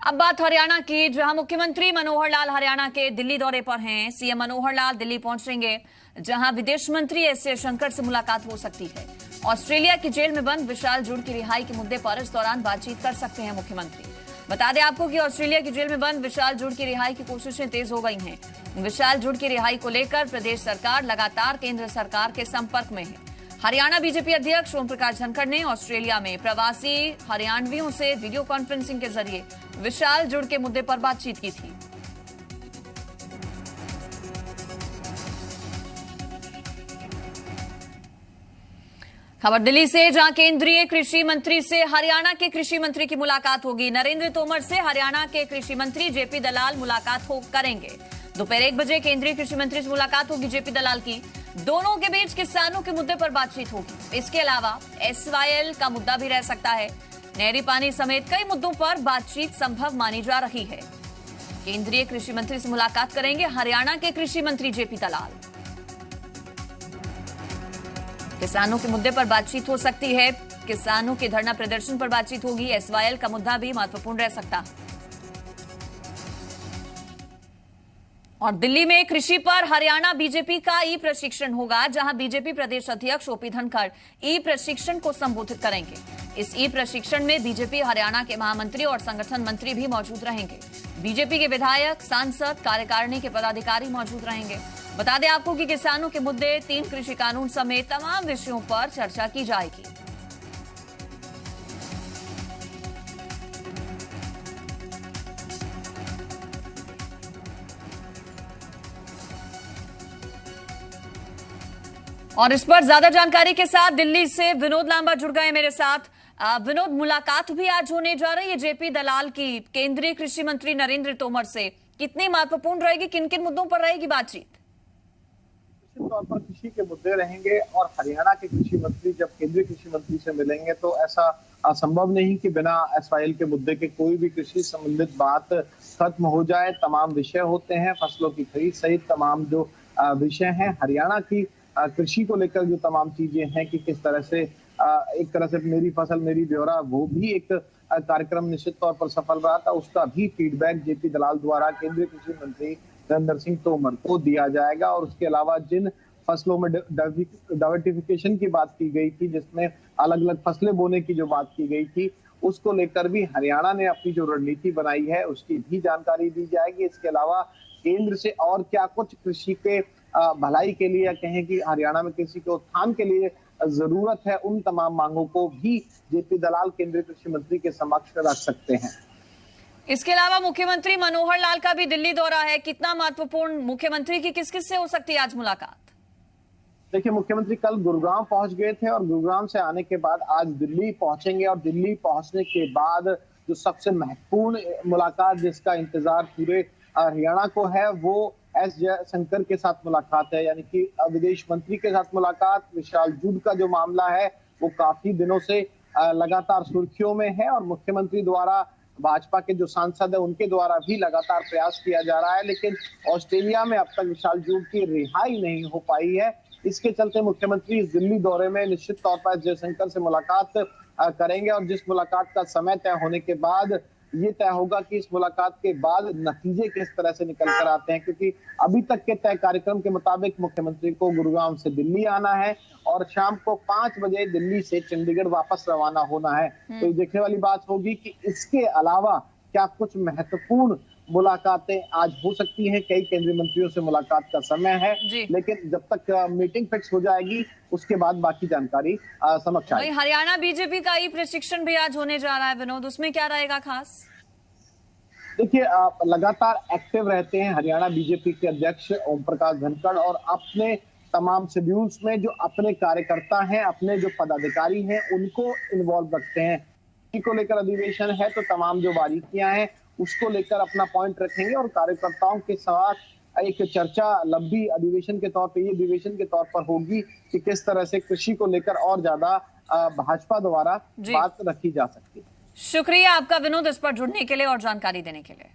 अब बात हरियाणा की, जहां मुख्यमंत्री मनोहर लाल हरियाणा के दिल्ली दौरे पर हैं। सीएम मनोहर लाल दिल्ली पहुंचेंगे, जहां विदेश मंत्री एस जयशंकर से मुलाकात हो सकती है। ऑस्ट्रेलिया की जेल में बंद विशाल जुड़ की रिहाई के मुद्दे पर इस दौरान बातचीत कर सकते हैं मुख्यमंत्री। बता दें आपको कि ऑस्ट्रेलिया की जेल में बंद विशाल जुड़ की रिहाई की कोशिशें तेज हो गई हैं। विशाल जुड़ की रिहाई को लेकर प्रदेश सरकार लगातार केंद्र सरकार के संपर्क में है। हरियाणा बीजेपी अध्यक्ष ओम प्रकाश धनखड़ ने ऑस्ट्रेलिया में प्रवासी हरियाणवियों से वीडियो कॉन्फ्रेंसिंग के जरिए विशाल जुड़ के मुद्दे पर बातचीत की थी। खबर दिल्ली से, जहां केंद्रीय कृषि मंत्री से हरियाणा के कृषि मंत्री की मुलाकात होगी। नरेंद्र तोमर से हरियाणा के कृषि मंत्री जेपी दलाल मुलाकात करेंगे। दोपहर 1 बजे केंद्रीय कृषि मंत्री से मुलाकात होगी जेपी दलाल की। दोनों के बीच किसानों के मुद्दे पर बातचीत होगी। इसके अलावा एसवाईएल का मुद्दा भी रह सकता है। नहरी पानी समेत कई मुद्दों पर बातचीत संभव मानी जा रही है। केंद्रीय कृषि मंत्री से मुलाकात करेंगे हरियाणा के कृषि मंत्री जेपी दलाल। किसानों के मुद्दे पर बातचीत हो सकती है। किसानों के धरना प्रदर्शन पर बातचीत होगी। एसवाईएल का मुद्दा भी महत्वपूर्ण रह सकता है। और दिल्ली में कृषि पर हरियाणा बीजेपी का ई प्रशिक्षण होगा, जहां बीजेपी प्रदेश अध्यक्ष ओपी धनखड़ ई प्रशिक्षण को संबोधित करेंगे। इस ई प्रशिक्षण में बीजेपी हरियाणा के महामंत्री और संगठन मंत्री भी मौजूद रहेंगे। बीजेपी के विधायक, सांसद, कार्यकारिणी के पदाधिकारी मौजूद रहेंगे। बता दें आपको कि किसानों के मुद्दे, 3 कृषि कानून समेत तमाम विषयों पर चर्चा की जाएगी। और इस पर ज्यादा जानकारी के साथ दिल्ली से विनोद लांबा जुड़ गए मेरे साथ। विनोद, मुलाकात भी आज होने जा रही है जेपी दलाल की केंद्रीय कृषि मंत्री नरेंद्र तोमर से। कितनी महत्वपूर्ण रहेगी, किन किन मुद्दों पर रहेगी बातचीत? निश्चित तौर पर कृषि के मुद्दे रहेंगे और हरियाणा के कृषि मंत्री जब केंद्रीय कृषि मंत्री से मिलेंगे तो ऐसा असंभव नहीं कि बिना एसवाईएल के मुद्दे के कोई भी कृषि संबंधित बात खत्म हो जाए। तमाम विषय होते हैं, फसलों की खरीद सहित तमाम जो विषय हैं, हरियाणा की कृषि को लेकर जो तमाम चीजें हैं कि किस तरह से एक तरह से मेरी फसल मेरी ब्यौरा, वो भी एक कार्यक्रम निश्चित तौर पर सफल रहा था। उसका भी फीडबैक जेपी दलाल द्वारा केंद्रीय कृषि मंत्री नरेंद्र सिंह तोमर को दिया जाएगा। और उसके अलावा जिन फसलों में डाइवर्सिफिकेशन की बात की गई थी, जिसमें अलग अलग फसलें बोने की जो बात की गई थी, उसको लेकर भी हरियाणा ने अपनी जो रणनीति बनाई है उसकी भी जानकारी दी जाएगी। इसके अलावा केंद्र से और क्या कुछ कृषि के भलाई के लिए या कहें कि हरियाणा में कृषि के उत्थान के लिए जरूरत है, उन तमाम मांगों को भी जेपी दलाल केंद्रीय कृषि मंत्री के समक्ष रख सकते हैं। इसके अलावा मुख्यमंत्री मनोहर लाल का भी दिल्ली दौरा है। कितना महत्वपूर्ण, मुख्यमंत्री की किस किस से हो सकती है आज मुलाकात? देखिए, मुख्यमंत्री कल गुरुग्राम पहुंच गए थे और गुरुग्राम से आने के बाद आज दिल्ली पहुंचेंगे। और दिल्ली पहुंचने के बाद जो सबसे महत्वपूर्ण मुलाकात जिसका इंतजार पूरे हरियाणा को है, वो एस जयशंकर के साथ मुलाकात है, यानी कि विदेश मंत्री के साथ मुलाकात। विशाल जुड़ का जो मामला है वो काफी दिनों से लगातार सुर्खियों में है और मुख्यमंत्री द्वारा, भाजपा के जो सांसद है उनके द्वारा भी लगातार प्रयास किया जा रहा है, लेकिन ऑस्ट्रेलिया में अब तक विशाल जुड़ की रिहाई नहीं हो पाई है। इसके चलते मुख्यमंत्री इस दिल्ली दौरे में निश्चित तौर पर जयशंकर से मुलाकात करेंगे। और जिस मुलाकात का समय तय होने के बाद ये तय होगा कि इस मुलाकात के बाद नतीजे किस तरह से निकल कर आते हैं, क्योंकि अभी तक के तय कार्यक्रम के मुताबिक मुख्यमंत्री को गुरुग्राम से दिल्ली आना है और शाम को 5 बजे दिल्ली से चंडीगढ़ वापस रवाना होना है। तो ये देखने वाली बात होगी कि इसके अलावा क्या कुछ महत्वपूर्ण मुलाकातें आज हो सकती हैं। कई केंद्रीय मंत्रियों से मुलाकात का समय है, लेकिन जब तक मीटिंग फिक्स हो जाएगी उसके बाद बाकी जानकारी समक्ष आएगी। हरियाणा बीजेपी का ई प्रशिक्षण भी आज होने जा रहा है विनोद, उसमें क्या रहेगा खास? देखिए, लगातार एक्टिव रहते हैं हरियाणा बीजेपी के अध्यक्ष ओम प्रकाश धनखड़ और अपने तमाम शेड्यूल्स में जो अपने कार्यकर्ता हैं, अपने जो पदाधिकारी हैं, उनको इन्वॉल्व रखते हैं। को लेकर अधिवेशन है तो तमाम जो बारीकियां हैं उसको लेकर अपना पॉइंट रखेंगे और कार्यकर्ताओं के साथ एक चर्चा लंबी अधिवेशन के तौर पे, ये अधिवेशन के तौर पर होगी कि किस तरह से कृषि को लेकर और ज्यादा भाजपा द्वारा बात रखी जा सकती है। शुक्रिया आपका विनोद, इस पर जुड़ने के लिए और जानकारी देने के लिए।